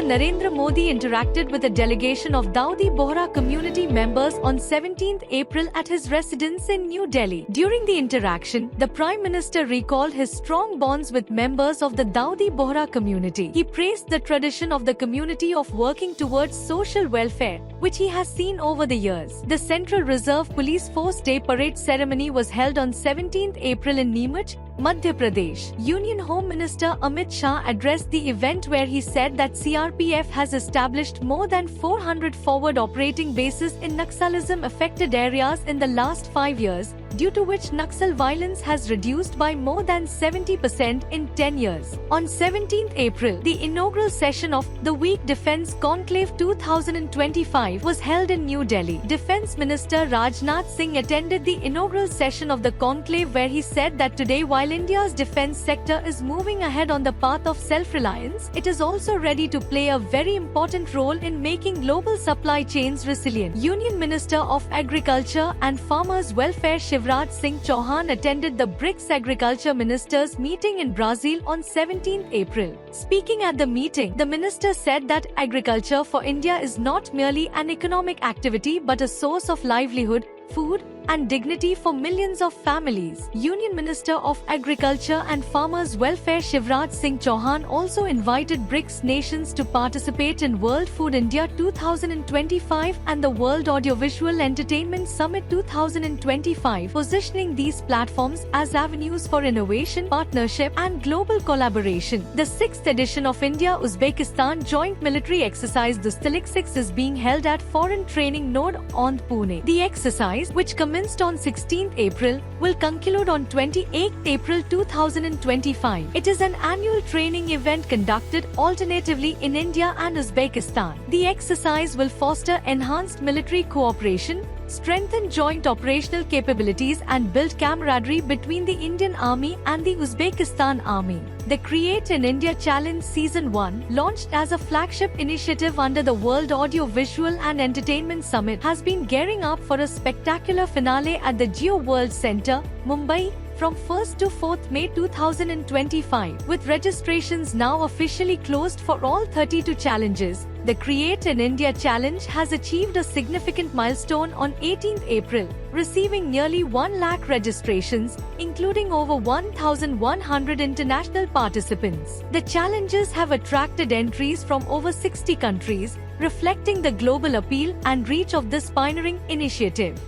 Narendra Modi interacted with a delegation of Dawoodi Bohra community members on 17 April at his residence in New Delhi. During the interaction, the Prime Minister recalled his strong bonds with members of the Dawoodi Bohra community. He praised the tradition of the community of working towards social welfare, which he has seen over the years. The Central Reserve Police Force Day Parade ceremony was held on 17 April in Neemuch, Madhya Pradesh. Union Home Minister Amit Shah addressed the event where he said that CRPF has established more than 400 forward operating bases in Naxalism-affected areas in the last 5 years, due to which Naxal violence has reduced by more than 70% in 10 years. On 17 April, the inaugural session of the Week Defence Conclave 2025 was held in New Delhi. Defence Minister Rajnath Singh attended the inaugural session of the conclave where he said that today, while India's defence sector is moving ahead on the path of self-reliance, it is also ready to play a very important role in making global supply chains resilient. Union Minister of Agriculture and Farmers Welfare Shivraj Singh Chauhan attended the BRICS Agriculture Ministers meeting in Brazil on 17 April. Speaking at the meeting, the minister said that agriculture for India is not merely an economic activity but a source of livelihood, food, and dignity for millions of families. Union Minister of Agriculture and Farmers Welfare Shivraj Singh Chauhan also invited BRICS nations to participate in World Food India 2025 and the World Audiovisual Entertainment Summit 2025, positioning these platforms as avenues for innovation, partnership, and global collaboration. The 6th edition of India-Uzbekistan Joint Military Exercise Dostalik 6 is being held at Foreign Training Node on Pune. The exercise, which commenced on 16 April, will conclude on 28 April 2025. It is an annual training event conducted alternatively in India and Uzbekistan. The exercise will foster enhanced military cooperation, strengthen joint operational capabilities, and build camaraderie between the Indian Army and the Uzbekistan Army. The Create in India Challenge Season 1, launched as a flagship initiative under the World Audiovisual and Entertainment Summit, has been gearing up for a spectacular finale at the Geo World Centre, Mumbai, from 1st to 4th May 2025. With registrations now officially closed for all 32 challenges, the Create in India Challenge has achieved a significant milestone on 18 April, receiving nearly 1 lakh registrations, including over 1,100 international participants. The challenges have attracted entries from over 60 countries, reflecting the global appeal and reach of this pioneering initiative.